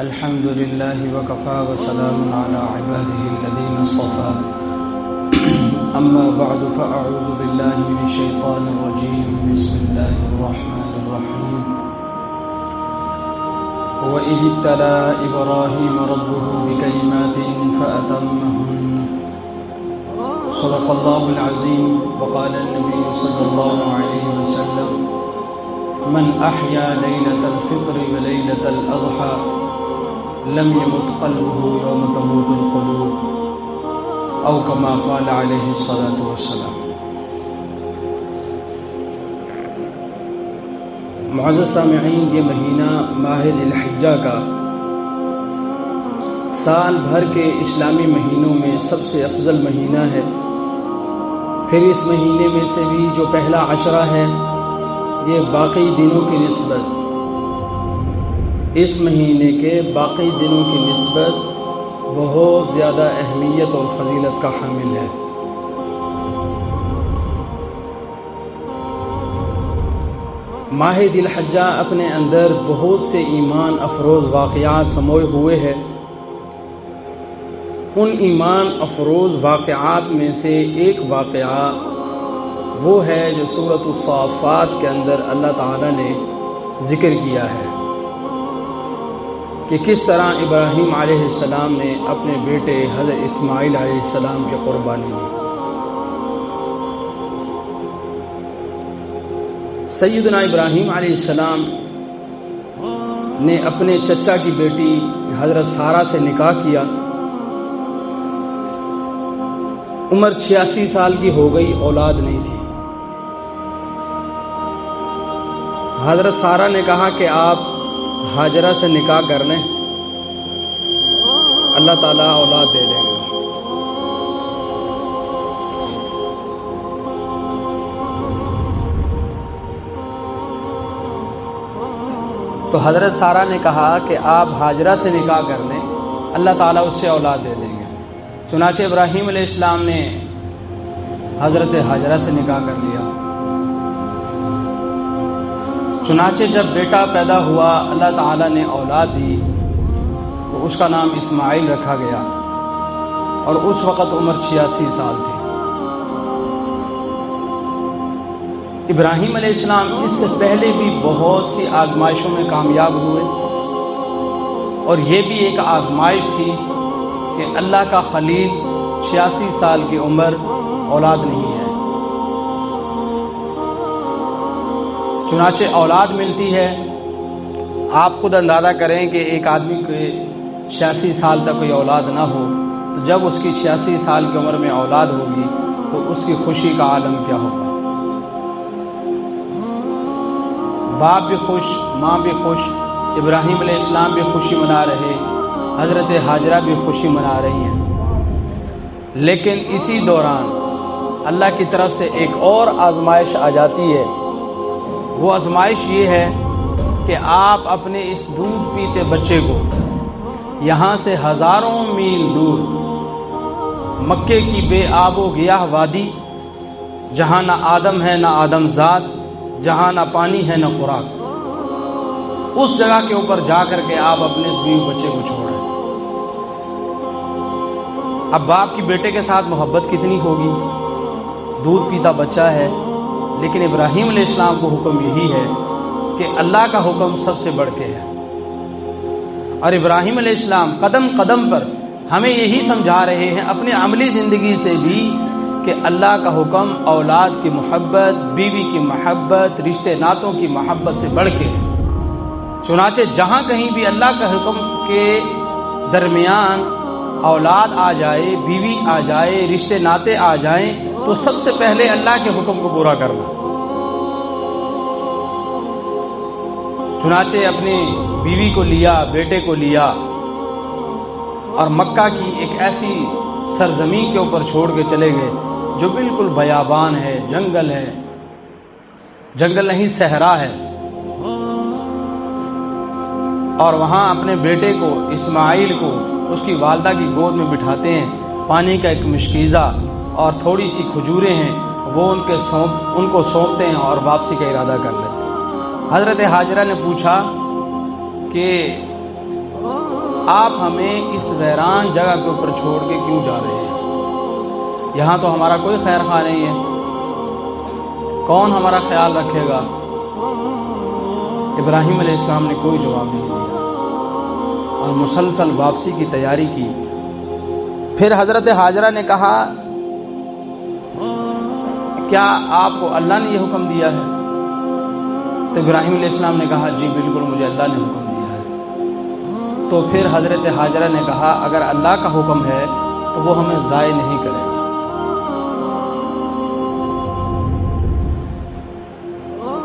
الحمد لله وكفى وسلام على عباده الذين اصطفى أما بعد فأعوذ بالله من الشيطان الرجيم بسم الله الرحمن الرحيم وإذ ابتلى إبراهيم ربه بكلمات فأتمهن صدق الله العظيم. وقال النبي صلى الله عليه وسلم من أحيا ليلة الفطر وليلة الأضحى لم يمت قلبه يوم تموت القلوب او كما قال عليه الصلاة والسلام. معزز سامعین، یہ مہینہ ماہ ذی الحجہ کا سال بھر کے اسلامی مہینوں میں سب سے افضل مہینہ ہے. پھر اس مہینے میں سے بھی جو پہلا عشرہ ہے یہ باقی دنوں کی نسبت اس مہینے کے باقی دنوں کی نسبت بہت زیادہ اہمیت اور فضیلت کا حامل ہے. ماہ ذی الحجہ اپنے اندر بہت سے ایمان افروز واقعات سموئے ہوئے ہیں. ان ایمان افروز واقعات میں سے ایک واقعہ وہ ہے جو سورۃ الصافات کے اندر اللہ تعالی نے ذکر کیا ہے کہ کس طرح ابراہیم علیہ السلام نے اپنے بیٹے حضرت اسماعیل علیہ السلام کی قربانی دی. سیدنا ابراہیم علیہ السلام نے اپنے چچا کی بیٹی حضرت سارہ سے نکاح کیا. عمر 86 سال کی ہو گئی، اولاد نہیں تھی. حضرت سارہ نے کہا کہ آپ ہاجرہ سے نکاح کر لیں، اللہ تعالیٰ اولاد دے دیں گے. تو حضرت سارہ نے کہا کہ آپ ہاجرہ سے نکاح کر لیں، اللہ تعالیٰ اس سے اولاد دے دیں گے. چنانچہ ابراہیم علیہ السلام نے حضرت ہاجرہ سے نکاح کر لیا. چنانچہ جب بیٹا پیدا ہوا، اللہ تعالیٰ نے اولاد دی تو اس کا نام اسماعیل رکھا گیا اور اس وقت عمر 86 سال تھی. ابراہیم علیہ السلام اس سے پہلے بھی بہت سی آزمائشوں میں کامیاب ہوئے اور یہ بھی ایک آزمائش تھی کہ اللہ کا خلیل 86 سال کی عمر، اولاد نہیں ہے. چنانچہ اولاد ملتی ہے. آپ خود اندازہ کریں کہ ایک آدمی کے 86 سال تک کوئی اولاد نہ ہو تو جب اس کی 86 سال کی عمر میں اولاد ہوگی تو اس کی خوشی کا عالم کیا ہوگا. باپ بھی خوش، ماں بھی خوش، ابراہیم علیہ السلام بھی خوشی منا رہے، حضرت ہاجرہ بھی خوشی منا رہی ہیں. لیکن اسی دوران اللہ کی طرف سے ایک اور آزمائش آ جاتی ہے. وہ آزمائش یہ ہے کہ آپ اپنے اس دودھ پیتے بچے کو یہاں سے ہزاروں میل دور مکے کی بے آب و گیاہ وادی، جہاں نہ آدم ہے نہ آدم ذات، جہاں نہ پانی ہے نہ خوراک، اس جگہ کے اوپر جا کر کے آپ اپنے اس بیوی بچے کو چھوڑیں. اب باپ کی بیٹے کے ساتھ محبت کتنی ہوگی، دودھ پیتا بچہ ہے. لیکن ابراہیم علیہ السلام کو حکم یہی ہے کہ اللہ کا حکم سب سے بڑھ کے ہے. اور ابراہیم علیہ السلام قدم قدم پر ہمیں یہی سمجھا رہے ہیں اپنے عملی زندگی سے بھی کہ اللہ کا حکم اولاد کی محبت، بیوی کی محبت، رشتے ناتوں کی محبت سے بڑھ کے ہے. چنانچہ جہاں کہیں بھی اللہ کا حکم کے درمیان اولاد آ جائے، بیوی آ جائے، رشتے ناتے آ جائیں تو سب سے پہلے اللہ کے حکم کو پورا کرنا. چنانچہ اپنی بیوی کو لیا، بیٹے کو لیا اور مکہ کی ایک ایسی سرزمین کے اوپر چھوڑ کے چلے گئے جو بالکل بیابان ہے، جنگل ہے، جنگل نہیں صحرا ہے. اور وہاں اپنے بیٹے کو اسماعیل کو اس کی والدہ کی گود میں بٹھاتے ہیں. پانی کا ایک مشکیزہ اور تھوڑی سی کھجوریں ہیں، وہ ان کو سونپتے ہیں اور واپسی کا ارادہ کر لیتے ہیں. حضرت ہاجرہ نے پوچھا کہ آپ ہمیں اس ویران جگہ کے اوپر چھوڑ کے کیوں جا رہے ہیں؟ یہاں تو ہمارا کوئی خیر خواہ نہیں ہے، کون ہمارا خیال رکھے گا؟ ابراہیم علیہ السلام نے کوئی جواب نہیں دیا اور مسلسل واپسی کی تیاری کی۔ پھر حضرت ہاجرہ نے کہا کیا آپ کو اللہ نے یہ حکم دیا ہے؟ تو ابراہیم علیہ السلام نے کہا جی بالکل، مجھے اللہ نے حکم دیا ہے۔ تو پھر حضرت ہاجرہ نے کہا اگر اللہ کا حکم ہے تو وہ ہمیں ضائع نہیں کرے گا۔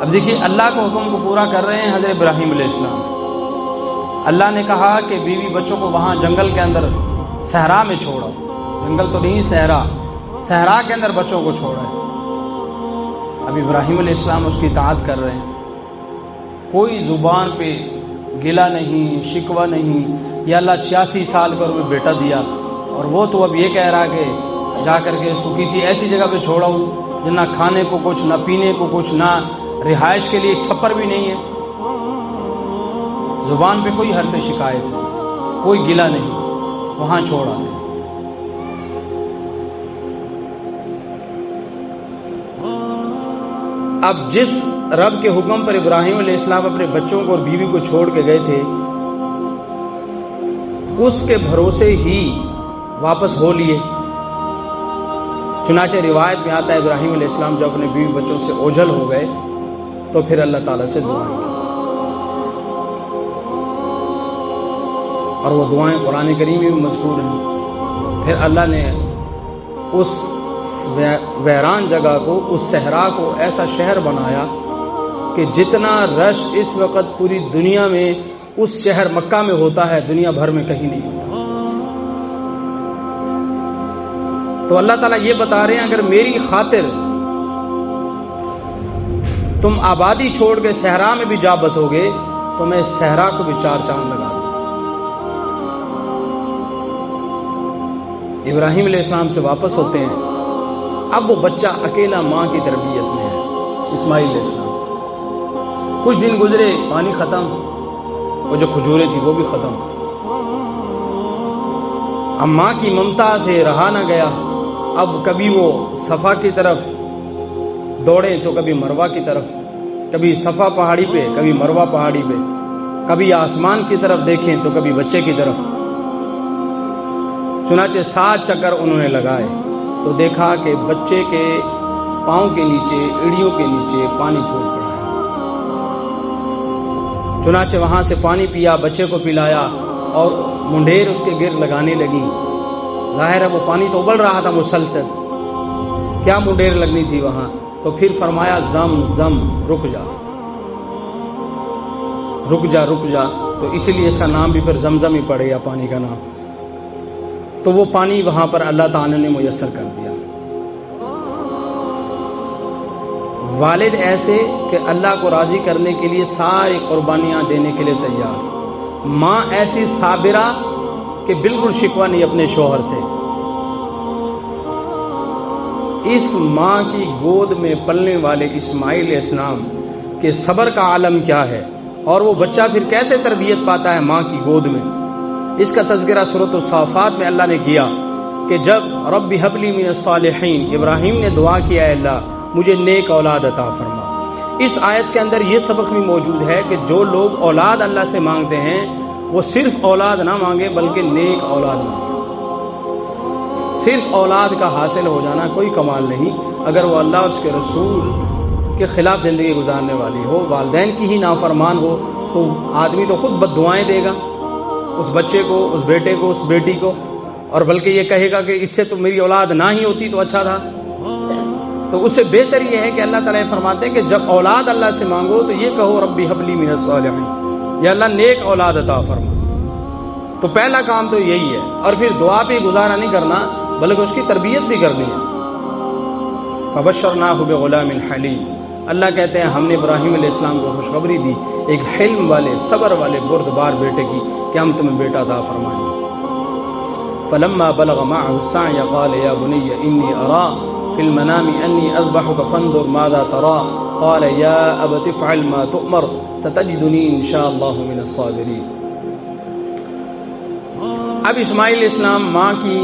اب دیکھیے اللہ کے حکم کو پورا کر رہے ہیں حضرت ابراہیم علیہ السلام۔ اللہ نے کہا کہ بیوی بچوں کو وہاں جنگل کے اندر صحرا میں چھوڑو، جنگل تو نہیں صحرا کے اندر بچوں کو چھوڑا ہے۔ اب ابراہیم علیہ السلام اس کی اطاعت کر رہے ہیں، کوئی زبان پہ گلہ نہیں، شکوہ نہیں، یا اللہ 86 سال پر ہمیں بیٹا دیا اور وہ تو اب یہ کہہ رہا کہ جا کر کے اس کو کسی ایسی جگہ پہ چھوڑا ہوں جہاں نہ کھانے کو کچھ، نہ پینے کو کچھ، نہ رہائش کے لیے چھپر بھی نہیں ہے۔ زبان پہ کوئی حرف شکایت نہیں، کوئی گلہ نہیں، وہاں چھوڑا دے۔ اب جس رب کے حکم پر ابراہیم علیہ السلام اپنے بچوں کو اور بیوی کو چھوڑ کے گئے تھے، اس کے بھروسے ہی واپس ہو لیے۔ چنانچہ روایت میں آتا ہے ابراہیم علیہ السلام جب اپنے بیوی بچوں سے اوجھل ہو گئے تو پھر اللہ تعالیٰ سے دعائیں کی، اور وہ دعائیں قرآن کریم میں بھی مذکور ہیں۔ پھر اللہ نے اس ویران جگہ کو، اس صحرا کو ایسا شہر بنایا کہ جتنا رش اس وقت پوری دنیا میں اس شہر مکہ میں ہوتا ہے، دنیا بھر میں کہیں نہیں ہوتا۔ تو اللہ تعالیٰ یہ بتا رہے ہیں اگر میری خاطر تم آبادی چھوڑ کے صحرا میں بھی جا بسو گے تو میں اس صحرا کو بھی 4 چاند لگا دوں۔ ابراہیم علیہ السلام سے واپس ہوتے ہیں، اب وہ بچہ اکیلا ماں کی تربیت میں ہے، اسماعیل علیہ السلام۔ کچھ دن گزرے، پانی ختم، وہ جو کھجوریں تھی وہ بھی ختم۔ اب ماں کی ممتا سے رہا نہ گیا، اب کبھی وہ صفا کی طرف دوڑے تو کبھی مروہ کی طرف، کبھی صفا پہاڑی پہ کبھی مروہ پہاڑی پہ، کبھی آسمان کی طرف دیکھیں تو کبھی بچے کی طرف۔ چنانچہ 7 چکر انہوں نے لگائے تو دیکھا کہ بچے کے پاؤں کے نیچے، ایڑیوں کے نیچے پانی پھوٹ پڑا ہے۔ چنانچہ وہاں سے پانی پیا، بچے کو پلایا اور منڈیر اس کے گرد لگانے لگی۔ ظاہر ہے وہ پانی تو ابل رہا تھا مسلسل، کیا منڈیر لگنی تھی وہاں؟ تو پھر فرمایا زم زم، رک جا رک جا رک جا، تو اسی لیے اس کا نام بھی پھر زمزم ہی پڑے گا، پانی کا نام۔ تو وہ پانی وہاں پر اللہ تعالی نے میسر کر دیا۔ والد ایسے کہ اللہ کو راضی کرنے کے لیے ساری قربانیاں دینے کے لیے تیار، ماں ایسی صابرہ کہ بالکل شکوہ نہیں اپنے شوہر سے۔ اس ماں کی گود میں پلنے والے اسماعیل علیہ السلام کے صبر کا عالم کیا ہے، اور وہ بچہ پھر کیسے تربیت پاتا ہے ماں کی گود میں، اس کا تذکرہ سورۃ الصافات میں اللہ نے کیا کہ جب رب هب لی من الصالحین، ابراہیم نے دعا کیا ہے اللہ مجھے نیک اولاد عطا فرما۔ اس آیت کے اندر یہ سبق بھی موجود ہے کہ جو لوگ اولاد اللہ سے مانگتے ہیں وہ صرف اولاد نہ مانگے بلکہ نیک اولاد مانگے۔ صرف اولاد کا حاصل ہو جانا کوئی کمال نہیں، اگر وہ اللہ اور اس کے رسول کے خلاف زندگی گزارنے والی ہو، والدین کی ہی نافرمان ہو، تو آدمی تو خود بد دعائیں دے گا اس بچے کو، اس بیٹے کو، اس بیٹی کو، اور بلکہ یہ کہے گا کہ اس سے تو میری اولاد نہ ہی ہوتی تو اچھا تھا۔ تو اس سے بہتر یہ ہے کہ اللہ تعالیٰ فرماتے ہیں کہ جب اولاد اللہ سے مانگو تو یہ کہو ربی هب لی من الصالحین، یا اللہ نیک اولاد عطا فرما۔ تو پہلا کام تو یہی ہے، اور پھر دعا پہ گزارا نہیں کرنا بلکہ اس کی تربیت بھی کرنی ہے۔ فبشرناہ بغلام حلیم، اللہ کہتے ہیں ہم نے ابراہیم علیہ السلام کو خوشخبری دی ایک حلم والے، صبر والے، بردبار بیٹے کی کہ ہم تمہیں بیٹا عطا فرمائیں گے۔ فلما بلغ معه السعي قال يا بني إني أرى في المنام أني أذبحك فانظر ماذا ترى قال يا أبت افعل ما تؤمر ستجدني إن شاء الله من الصابرين۔ اب اسماعیل اسلام ماں کی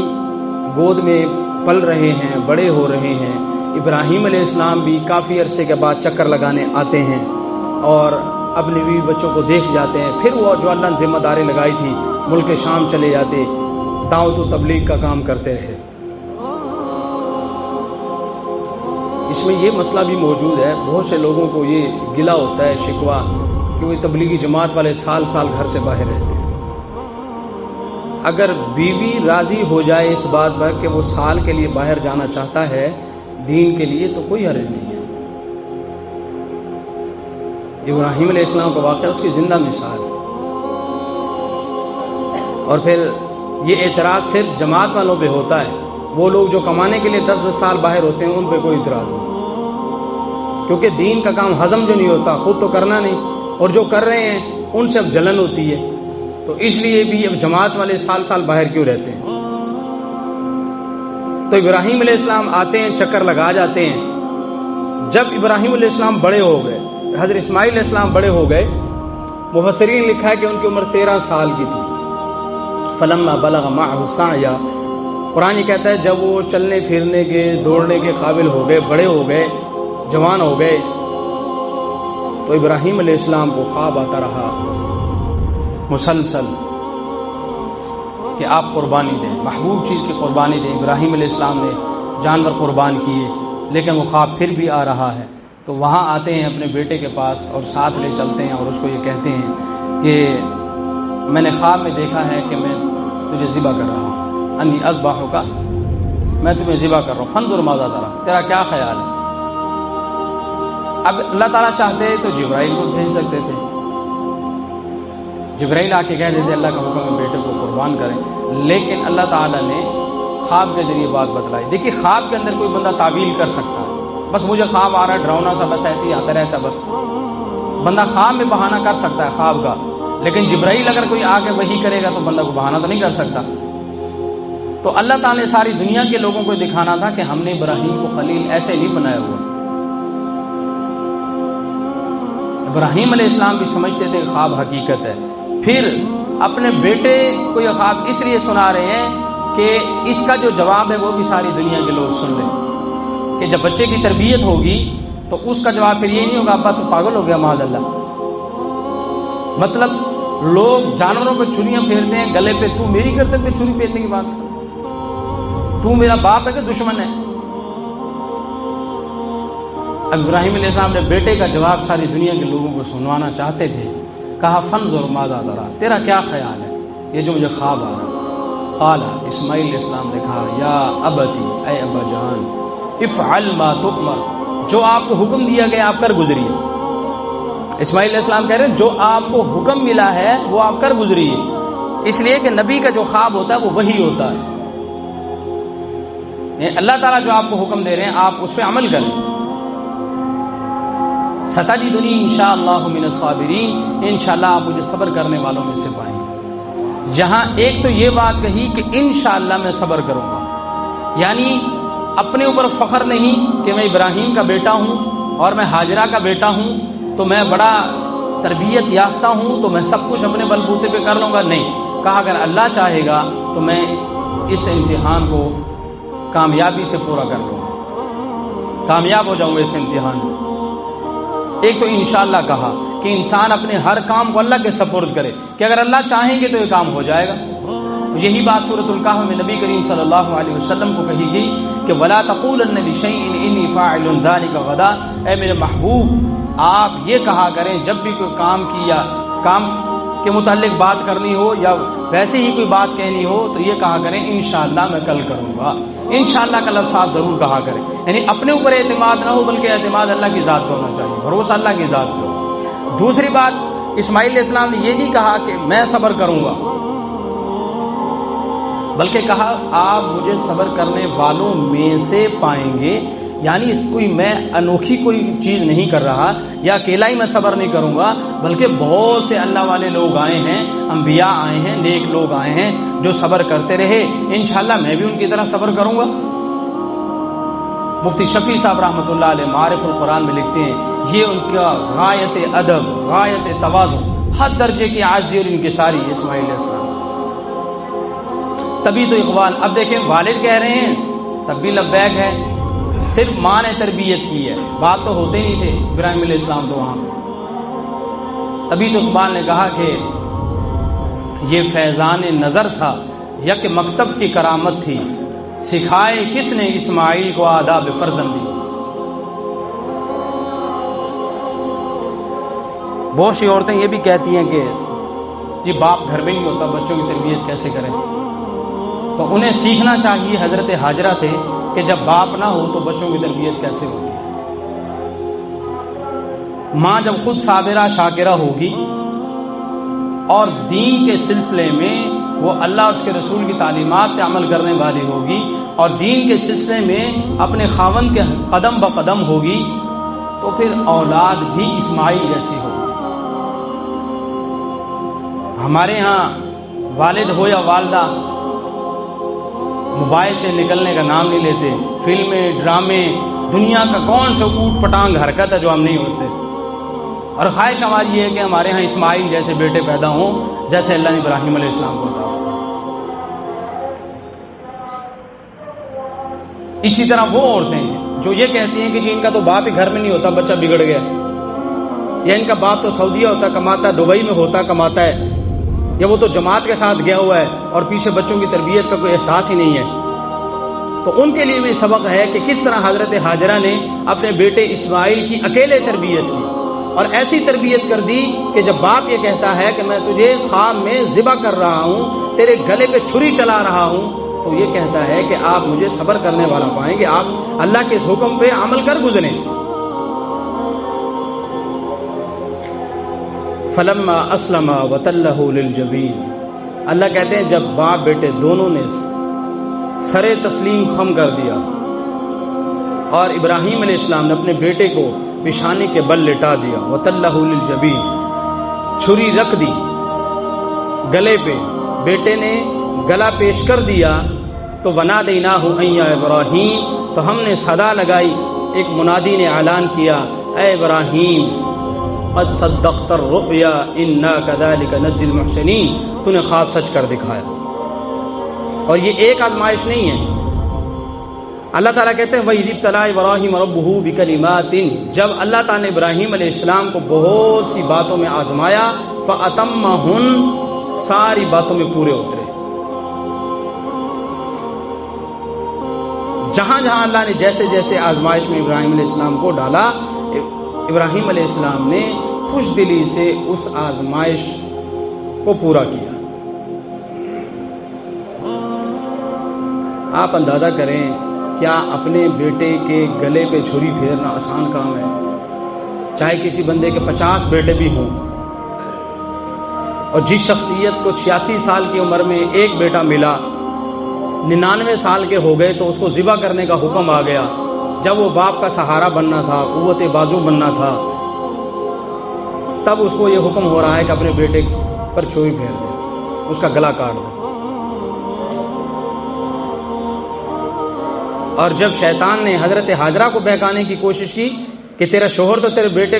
گود میں پل رہے ہیں، بڑے ہو رہے ہیں۔ ابراہیم علیہ السلام بھی کافی عرصے کے بعد چکر لگانے آتے ہیں اور اپنے بیوی بچوں کو دیکھ جاتے ہیں۔ پھر وہ جو اللہ نے ذمہ داری لگائی تھی ملک شام چلے جاتے، دعوت و تبلیغ کا کام کرتے رہے۔ اس میں یہ مسئلہ بھی موجود ہے، بہت سے لوگوں کو یہ گلہ ہوتا ہے، شکوہ، کہ وہ تبلیغی جماعت والے سال سال گھر سے باہر رہتے ہیں۔ اگر بیوی راضی ہو جائے اس بات پر کہ وہ سال کے لیے باہر جانا چاہتا ہے دین کے لیے تو کوئی حرج نہیں ہے۔ ابراہیم علیہ السلام کا واقعہ اس کی زندہ مثال ہے۔ اور پھر یہ اعتراض صرف جماعت والوں پہ ہوتا ہے، وہ لوگ جو کمانے کے لیے 10 سال باہر ہوتے ہیں ان پہ کوئی اعتراض نہیں، کیونکہ دین کا کام ہضم جو نہیں ہوتا خود تو کرنا نہیں، اور جو کر رہے ہیں ان سے اب جلن ہوتی ہے، تو اس لیے بھی اب جماعت والے سال سال باہر کیوں رہتے ہیں۔ تو ابراہیم علیہ السلام آتے ہیں، چکر لگا جاتے ہیں۔ جب ابراہیم علیہ السلام بڑے ہو گئے، حضرت اسماعیل علیہ السلام بڑے ہو گئے، مفسرین نے لکھا ہے کہ ان کی عمر 13 سال کی تھی۔ فلما بلغ معه السعي، قرآن یہ کہتا ہے جب وہ چلنے پھرنے کے دوڑنے کے قابل ہو گئے، بڑے ہو گئے، جوان ہو گئے، تو ابراہیم علیہ السلام کو خواب آتا رہا مسلسل کہ آپ قربانی دیں، محبوب چیز کی قربانی دیں۔ ابراہیم علیہ السلام نے جانور قربان کیے، لیکن وہ خواب پھر بھی آ رہا ہے، تو وہاں آتے ہیں اپنے بیٹے کے پاس اور ساتھ لے چلتے ہیں اور اس کو یہ کہتے ہیں کہ میں نے خواب میں دیکھا ہے کہ میں تجھے ذبح کر رہا ہوں، انی اذبحک، میں تمہیں ذبح کر رہا ہوں، فانظر ماذا ترى، تیرا کیا خیال ہے۔ اب اللہ تعالیٰ چاہتے تو جبرائیل کو بھیج سکتے تھے، جبرائیل آ کے کہہ دیتے اللہ کا حکم ہے بیٹے کو قربان کریں، لیکن اللہ تعالیٰ نے خواب کے ذریعے بات بتلائی۔ دیکھیے خواب کے اندر کوئی بندہ تعویل کر سکتا ہے، بس مجھے خواب آ رہا ہے ڈراؤنا سا، بس ایسے ہی آتا رہتا، بس بندہ خواب میں بہانہ کر سکتا ہے خواب کا، لیکن جبرائیل اگر کوئی آ کے وحی کرے گا تو بندہ کو بہانہ تو نہیں کر سکتا۔ تو اللہ تعالیٰ نے ساری دنیا کے لوگوں کو دکھانا تھا کہ ہم نے ابراہیم کو خلیل ایسے نہیں بنایا ہوا۔ ابراہیم علیہ السلام بھی سمجھتے تھے کہ خواب حقیقت ہے، پھر اپنے بیٹے کو یہ خواب اس لیے سنا رہے ہیں کہ اس کا جو جواب ہے وہ بھی ساری دنیا کے لوگ سن لیں، کہ جب بچے کی تربیت ہوگی تو اس کا جواب پھر یہ نہیں ہوگا ابا تو پاگل ہو گیا معاذ اللہ۔ مطلب لوگ جانوروں پہ چھریاں پھیرتے ہیں گلے پہ، تو میری گردن پہ چھری پھیرنے کی بات، تو میرا باپ ہے کہ دشمن ہے۔ ابراہیم علیہ السلام نے بیٹے کا جواب ساری دنیا کے لوگوں کو سنوانا چاہتے تھے، کہا فانظر ماذا ترى، تیرا کیا خیال ہے یہ جو مجھے خواب آ رہا۔ قال اسماعیل علیہ السلام نے کہا یا ابتی، اے ابا جان، افعل ما تؤمر، جو آپ کو حکم دیا گیا آپ کر گزریے۔ اسماعیل علیہ السلام کہہ رہے ہیں جو آپ کو حکم ملا ہے وہ آپ کر گزریے، اس لیے کہ نبی کا جو خواب ہوتا ہے وہ وحی ہوتا ہے، اللہ تعالیٰ جو آپ کو حکم دے رہے ہیں آپ اس پہ عمل کریں۔ ستجدنی انشاءاللہ من الصابرین، انشاءاللہ آپ مجھے صبر کرنے والوں میں سے پائیں گے۔ جہاں ایک تو یہ بات کہی کہ انشاءاللہ میں صبر کروں گا، یعنی اپنے اوپر فخر نہیں کہ میں ابراہیم کا بیٹا ہوں اور میں ہاجرہ کا بیٹا ہوں تو میں بڑا تربیت یافتہ ہوں تو میں سب کچھ اپنے بل بوتے پہ کر لوں گا، نہیں، کہا اگر اللہ چاہے گا تو میں اس امتحان کو کامیابی سے پورا کر لوں گا، کامیاب ہو جاؤں گا اس امتحان میں۔ ایک تو انشاءاللہ کہا کہ انسان اپنے ہر کام کو اللہ کے سپرد کرے کہ اگر اللہ چاہیں گے تو یہ کام ہو جائے گا۔ یہی بات سورۃ الکہف میں نبی کریم صلی اللہ علیہ وسلم کو کہی گئی کہ وَلَا تَقُولَنَّ لِشَيْءٍ إِنِّي فَاعِلٌ ذَلِكَ غَدًا، اے میرے محبوب آپ یہ کہا کریں جب بھی کوئی کام کے متعلق بات کرنی ہو یا ویسے ہی کوئی بات کہنی ہو تو یہ کہا کریں انشاءاللہ میں کل کروں گا، انشاءاللہ کا لفظ آپ ضرور کہا کریں، یعنی اپنے اوپر اعتماد نہ ہو بلکہ اعتماد اللہ کی ذات پہ ہونا چاہیے، بھروسہ اللہ کی ذات پہ۔ دوسری بات اسماعیل علیہ السلام نے یہ نہیں کہا کہ میں صبر کروں گا، بلکہ کہا آپ مجھے صبر کرنے والوں میں سے پائیں گے، یعنی کوئی میں انوکھی کوئی چیز نہیں کر رہا یا اکیلا ہی میں صبر نہیں کروں گا، بلکہ بہت سے اللہ والے لوگ آئے ہیں، انبیاء آئے ہیں، نیک لوگ آئے ہیں جو صبر کرتے رہے، انشاءاللہ میں بھی ان کی طرح صبر کروں گا۔ مفتی شفیع صاحب رحمۃ اللہ علیہ معارف القرآن میں لکھتے ہیں یہ ان کا غایت ادب، غایت تواضع، حد درجے کی عاجزی اور انکساری اسماعیل علیہ السلام۔ تبھی تو اقبال، اب دیکھیں والد کہہ رہے ہیں تب بھی لبیک ہے، صرف ماں نے تربیت کی ہے، باپ تو ہوتے نہیں تھے ابراہیم علیہ السلام تو وہاں پہ۔ تبھی تو اقبال نے کہا کہ یہ فیضان نظر تھا، یک مکتب کی کرامت تھی، سکھائے کس نے اسماعیل کو آداب فرزندی۔ بہت سی عورتیں یہ بھی کہتی ہیں کہ جی باپ گھر میں نہیں ہوتا، بچوں کی تربیت کیسے کریں؟ تو انہیں سیکھنا چاہیے حضرت ہاجرہ سے کہ جب باپ نہ ہو تو بچوں کی تربیت کیسے ہوگی۔ ماں جب خود صابرہ شاکرہ ہوگی اور دین کے سلسلے میں وہ اللہ اور اس کے رسول کی تعلیمات پہ عمل کرنے والی ہوگی اور دین کے سلسلے میں اپنے خاوند کے قدم بقدم ہوگی تو پھر اولاد بھی اسماعیل جیسی ہوگی۔ ہمارے ہاں والد ہو یا والدہ موبائل سے نکلنے کا نام نہیں لیتے، فلمیں ڈرامے، دنیا کا کون سا اوٹ پٹانگ حرکت ہے جو ہم نہیں ہوتے، اور خواہش ہماری یہ ہے کہ ہمارے ہاں اسماعیل جیسے بیٹے پیدا ہوں جیسے اللہ نے ابراہیم علیہ السلام کو کہا۔ اسی طرح وہ عورتیں ہیں جو یہ کہتی ہیں کہ جی ان کا تو باپ ہی گھر میں نہیں ہوتا، بچہ بگڑ گیا، یا ان کا باپ تو سعودیہ ہوتا کماتا ہے، دبئی میں ہوتا کماتا ہے، یا وہ تو جماعت کے ساتھ گیا ہوا ہے اور پیچھے بچوں کی تربیت کا کوئی احساس ہی نہیں ہے۔ تو ان کے لیے بھی سبق ہے کہ کس طرح حضرت ہاجرہ نے اپنے بیٹے اسماعیل کی اکیلے تربیت کی، اور ایسی تربیت کر دی کہ جب باپ یہ کہتا ہے کہ میں تجھے خواب میں ذبح کر رہا ہوں، تیرے گلے پہ چھری چلا رہا ہوں، تو یہ کہتا ہے کہ آپ مجھے صبر کرنے والا پائیں گے، آپ اللہ کے حکم پہ عمل کر گزریں۔ فلما اسلم وتلہ للجبین، اللہ کہتے ہیں جب باپ بیٹے دونوں نے سرے تسلیم خم کر دیا اور ابراہیم علیہ السلام نے اپنے بیٹے کو پیشانی کے بل لٹا دیا، وتلہ للجبین، چھری رکھ دی گلے پہ، بیٹے نے گلا پیش کر دیا تو ونادیناہ ان یا ابراہیم، تو ہم نے صدا لگائی، ایک منادی نے اعلان کیا، اے ابراہیم قد صدقت الرؤیا انا کذالک نجزی المحسنین، تو نے خواب سچ کر دکھایا۔ اور یہ ایک آزمائش نہیں ہے، اللہ تعالیٰ کہتے ہیں وَإِذِ ابْتَلَىٰ إِبْرَاهِيمَ رَبُّهُ بِكَلِمَاتٍ، جب اللہ تعالیٰ نے ابراہیم علیہ السلام کو بہت سی باتوں میں آزمایا، فَأَتَمَّهُنْ، ساری باتوں میں پورے اترے۔ جہاں جہاں اللہ نے جیسے جیسے آزمائش میں ابراہیم علیہ السلام کو ڈالا، ابراہیم علیہ السلام نے خوش دلی سے اس آزمائش کو پورا کیا۔ آپ اندازہ کریں کیا اپنے بیٹے کے گلے پہ چھری پھیرنا آسان کام ہے؟ چاہے کسی بندے کے 50 بیٹے بھی ہوں، اور جس شخصیت کو 86 سال کی عمر میں ایک بیٹا ملا، 99 سال کے ہو گئے تو اس کو ذبح کرنے کا حکم آ گیا، جب وہ باپ کا سہارا بننا تھا، قوت بازو بننا تھا، تب اس کو یہ حکم ہو رہا ہے کہ اپنے بیٹے پر چھری پھیر دے، اس کا گلا کاٹ دے۔ اور جب شیطان نے حضرت ہاجرہ کو بہکانے کی کوشش کی کہ تیرا شوہر تو تیرے بیٹے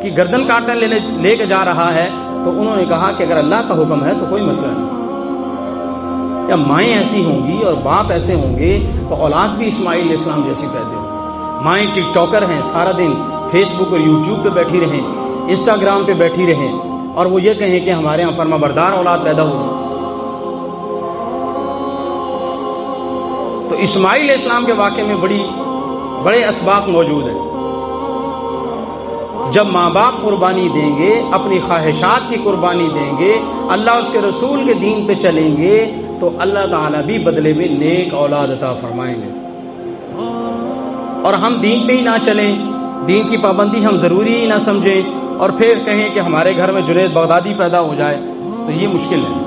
کی گردن کاٹنے لے کے جا رہا ہے، تو انہوں نے کہا کہ اگر اللہ کا حکم ہے تو کوئی مسئلہ نہیں، یا مائیں ایسی ہوں گی اور باپ ایسے ہوں گے تو اولاد بھی اسماعیل علیہ السلام جیسی پیدا ہوگی۔ مائیں ٹک ٹاکر ہیں، سارا دن فیس بک اور یوٹیوب پہ بیٹھی رہیں، انسٹاگرام پہ بیٹھی رہیں، اور وہ یہ کہیں کہ ہمارے یہاں فرما بردار اولاد پیدا ہوگی۔ تو اسماعیل علیہ السلام کے واقعے میں بڑے اسباق موجود ہیں۔ جب ماں باپ قربانی دیں گے، اپنی خواہشات کی قربانی دیں گے، اللہ اور اس کے رسول کے دین پہ چلیں گے، تو اللہ تعالیٰ بھی بدلے میں نیک اولاد عطا فرمائیں گے۔ اور ہم دین پہ ہی نہ چلیں، دین کی پابندی ہم ضروری ہی نہ سمجھیں، اور پھر کہیں کہ ہمارے گھر میں جنید بغدادی پیدا ہو جائے، تو یہ مشکل ہے۔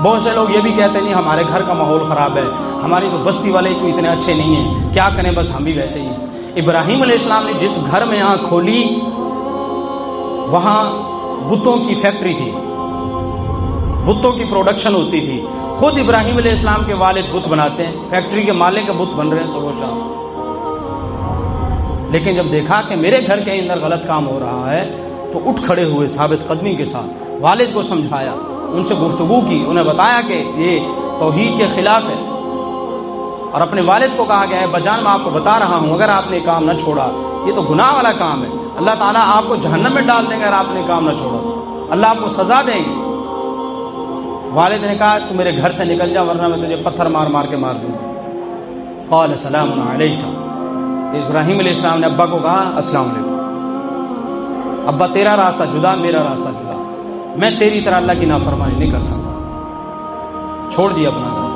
بہت سے لوگ یہ بھی کہتے ہیں نہیں ہمارے گھر کا ماحول خراب ہے، ہماری تو بستی والے کوئی اتنے اچھے نہیں ہیں، کیا کریں بس ہم بھی ویسے ہی۔ ابراہیم علیہ السلام نے جس گھر میں آنکھ کھولی وہاں بتوں کی فیکٹری تھی، بتوں کی پروڈکشن ہوتی تھی، خود ابراہیم علیہ السلام کے والد بت بناتے ہیں، فیکٹری کے مالک کے بت بن رہے ہیں صبح شام۔ لیکن جب دیکھا کہ میرے گھر کے اندر غلط کام ہو رہا ہے تو اٹھ کھڑے ہوئے ثابت قدمی کے ساتھ، والد کو سمجھایا، ان سے گفتگو کی، انہیں بتایا کہ یہ توحید کے خلاف ہے، اور اپنے والد کو کہا گیا ہے بجان میں آپ کو بتا رہا ہوں اگر آپ نے کام نہ چھوڑا یہ تو گناہ والا کام ہے، اللہ تعالیٰ آپ کو جہنم میں ڈال دیں گے اگر آپ نے کام نہ چھوڑا، اللہ آپ کو سزا دیں گے۔ والد نے کہا تو میرے گھر سے نکل جا ورنہ میں تجھے پتھر مار مار کے مار دوں گا۔ قال سلام علیکم، ابراہیم علیہ السلام نے ابا کو کہا السلام علیکم، ابا تیرا راستہ جدا میرا راستہ جدا، میں تیری طرح اللہ کی نافرمانی نہیں کر سکتا، چھوڑ دیا اپنا گھر۔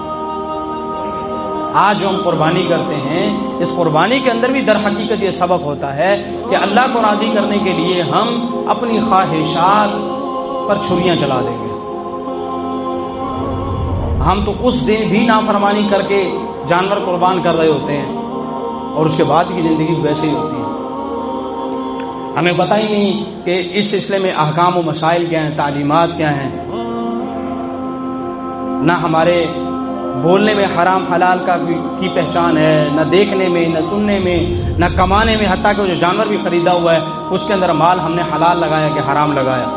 آج جو ہم قربانی کرتے ہیں اس قربانی کے اندر بھی در حقیقت یہ سبق ہوتا ہے کہ اللہ کو راضی کرنے کے لیے ہم اپنی خواہشات پر چھریاں چلا دیں گے۔ ہم تو اس دن بھی نافرمانی کر کے جانور قربان کر رہے ہوتے ہیں اور اس کے بعد کی زندگی ویسے ہی ہوتی ہے، ہمیں پتہ ہی نہیں کہ اس سلسلے میں احکام و مسائل کیا ہیں، تعلیمات کیا ہیں، نہ ہمارے بولنے میں حرام حلال کی پہچان ہے، نہ دیکھنے میں، نہ سننے میں، نہ کمانے میں، حتیٰ کہ جو جانور بھی خریدا ہوا ہے اس کے اندر مال ہم نے حلال لگایا کہ حرام لگایا۔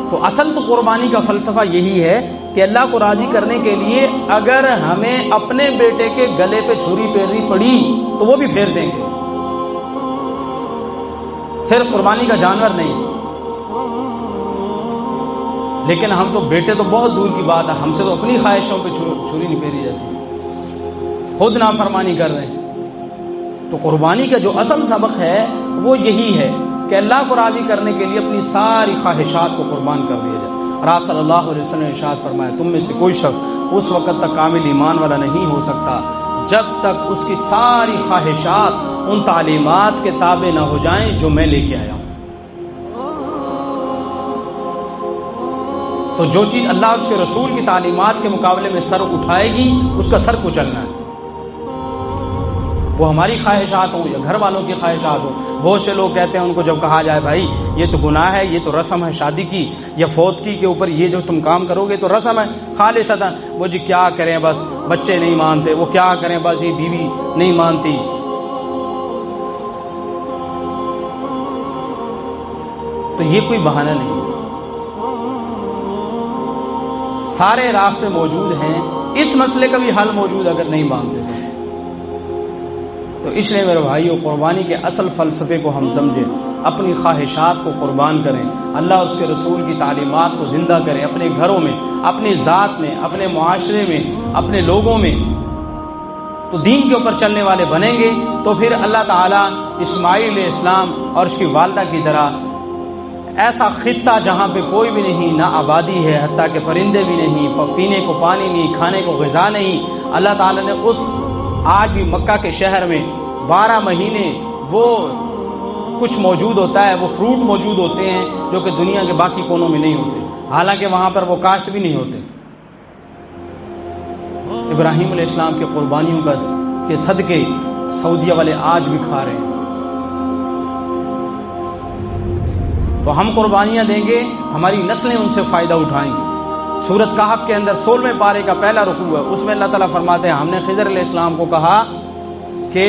تو اصل تو قربانی کا فلسفہ یہی ہے کہ اللہ کو راضی کرنے کے لیے اگر ہمیں اپنے بیٹے کے گلے پہ چھری پھیرنی پڑی تو وہ بھی پھیر دیں گے، صرف قربانی کا جانور نہیں۔ لیکن ہم تو بیٹے تو بہت دور کی بات ہے، ہم سے تو اپنی خواہشوں پہ چھری نہیں پھیری جاتی، خود نافرمانی کر رہے ہیں۔ تو قربانی کا جو اصل سبق ہے وہ یہی ہے کہ اللہ کو راضی کرنے کے لیے اپنی ساری خواہشات کو قربان کر دیا جائے۔ اور آپ صلی اللہ علیہ وسلم نے ارشاد فرمایا تم میں سے کوئی شخص اس وقت تک کامل ایمان والا نہیں ہو سکتا جب تک اس کی ساری خواہشات ان تعلیمات کے تابع نہ ہو جائیں جو میں لے کے آیا ہوں۔ تو جو چیز اللہ اس کے رسول کی تعلیمات کے مقابلے میں سر اٹھائے گی اس کا سر کچلنا ہے، وہ ہماری خواہشات ہوں یا گھر والوں کی خواہشات ہوں۔ بہت سے لوگ کہتے ہیں ان کو جب کہا جائے بھائی یہ تو گناہ ہے، یہ تو رسم ہے شادی کی یا فوت کی کے اوپر یہ جو تم کام کرو گے تو رسم ہے خالصتاً، وہ جی کیا کریں بس بچے نہیں مانتے، وہ کیا کریں بس یہ بیوی نہیں مانتی۔ تو یہ کوئی بہانہ نہیں، سارے راستے موجود ہیں، اس مسئلے کا بھی حل موجود اگر نہیں مانتے تو اس لیے میرے بھائیو قربانی کے اصل فلسفے کو ہم سمجھیں، اپنی خواہشات کو قربان کریں، اللہ اس کے رسول کی تعلیمات کو زندہ کریں اپنے گھروں میں، اپنی ذات میں، اپنے معاشرے میں، اپنے لوگوں میں، تو دین کے اوپر چلنے والے بنیں گے تو پھر اللہ تعالیٰ اسماعیل علیہ السلام اور اس کی والدہ کی طرح ایسا خطہ جہاں پہ کوئی بھی نہیں، نہ آبادی ہے، حتیٰ کہ پرندے بھی نہیں، پینے کو پانی نہیں، کھانے کو غذا نہیں، اللہ تعالیٰ نے اس آج بھی مکہ کے شہر میں 12 مہینے وہ کچھ موجود ہوتا ہے، وہ فروٹ موجود ہوتے ہیں جو کہ دنیا کے باقی کونوں میں نہیں ہوتے، حالانکہ وہاں پر وہ کاشت بھی نہیں ہوتے۔ ابراہیم علیہ السلام کے قربانیوں کے صدقے سعودیہ والے آج بھی کھا رہے ہیں۔ تو ہم قربانیاں دیں گے، ہماری نسلیں ان سے فائدہ اٹھائیں گی۔ سورۃ کہف کے اندر 16ویں پارے کا پہلا رکوع ہے، اس میں اللہ تعالیٰ فرماتے ہیں ہم نے خضر علیہ السلام کو کہا کہ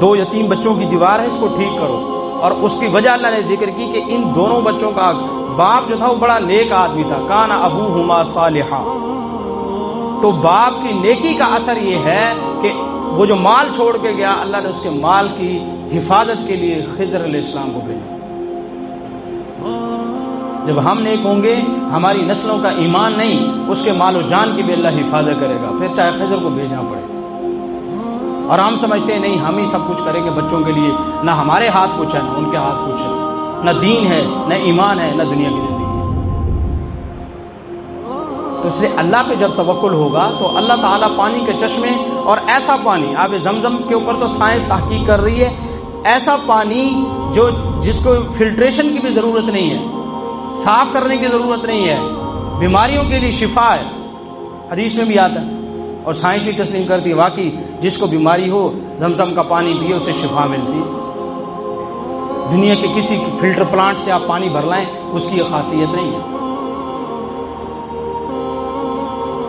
2 یتیم بچوں کی دیوار ہے اس کو ٹھیک کرو، اور اس کی وجہ اللہ نے ذکر کی کہ ان دونوں بچوں کا باپ جو تھا وہ بڑا نیک آدمی تھا، کان ابوہما صالحا، تو باپ کی نیکی کا اثر یہ ہے کہ وہ جو مال چھوڑ کے گیا اللہ نے اس کے مال کی حفاظت کے لیے خضر علیہ السلام کو بھیجا۔ جب ہم نیک ہوں گے ہماری نسلوں کا ایمان نہیں، اس کے مال و جان کی بھی اللہ حفاظت کرے گا، پھر چاہے خضر کو بھیجنا پڑے۔ اور ہم سمجھتے ہیں نہیں ہم ہی سب کچھ کریں گے بچوں کے لیے، نہ ہمارے ہاتھ کچھ ہے نہ ان کے ہاتھ کچھ ہے، نہ دین ہے نہ ایمان ہے نہ دنیا کی زندگی ہے۔ تو اس لیے اللہ پہ جب توکل ہوگا تو اللہ تعالیٰ پانی کے چشمے اور ایسا پانی، آب زمزم کے اوپر تو سائنس تحقیق کر رہی ہے، ایسا پانی جس کو فلٹریشن کی بھی ضرورت نہیں ہے، صاف کرنے کی ضرورت نہیں ہے، بیماریوں کے لیے شفا ہے، حدیث میں بھی آتا ہے اور سائنس بھی تسلیم کرتی ہے واقعی جس کو بیماری ہو زمزم کا پانی پیے اسے شفا ملتی ہے۔ دنیا کے کسی فلٹر پلانٹ سے آپ پانی بھر لائیں اس کی یہ خاصیت نہیں ہے۔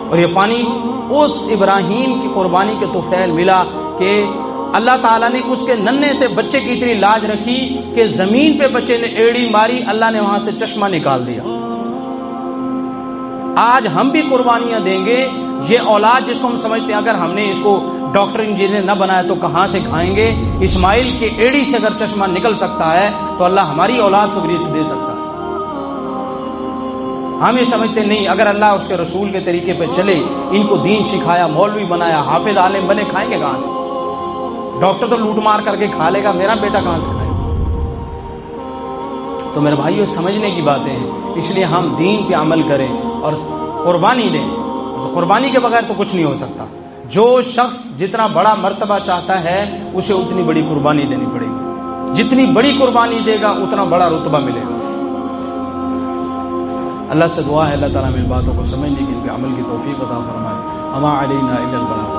اور یہ پانی اس ابراہیم کی قربانی کے طفیل ملا کہ اللہ تعالیٰ نے اس کے ننھے سے بچے کی اتنی لاج رکھی کہ زمین پہ بچے نے ایڑی ماری، اللہ نے وہاں سے چشمہ نکال دیا۔ آج ہم بھی قربانیاں دیں گے، یہ اولاد جس کو ہم سمجھتے ہیں اگر ہم نے اس کو ڈاکٹر انجینئر نہ بنایا تو کہاں سے کھائیں گے؟ اسماعیل کے ایڑی سے اگر چشمہ نکل سکتا ہے تو اللہ ہماری اولاد کو بھی رزق دے سکتا ہے۔ ہم یہ سمجھتے نہیں اگر اللہ اس کے رسول کے طریقے پہ چلے، ان کو دین سکھایا، مولوی بنایا، حافظ عالم بنے، کھائیں گے کہاں سے؟ ڈاکٹر تو لوٹ مار کر کے کھا لے گا، میرا بیٹا کہاں سے کھائے گا؟ تو میرے بھائیو سمجھنے کی باتیں ہیں، اس لیے ہم دین پہ عمل کریں اور قربانی دیں۔ قربانی کے بغیر تو کچھ نہیں ہو سکتا۔ جو شخص جتنا بڑا مرتبہ چاہتا ہے اسے اتنی بڑی قربانی دینی پڑے گی، جتنی بڑی قربانی دے گا اتنا بڑا رتبہ ملے گا۔ اللہ سے دعا ہے اللہ تعالیٰ میری باتوں کو سمجھنے کی، ان کے عمل کی توفیق عطا فرمائے۔ اما علینا الا البلاغ۔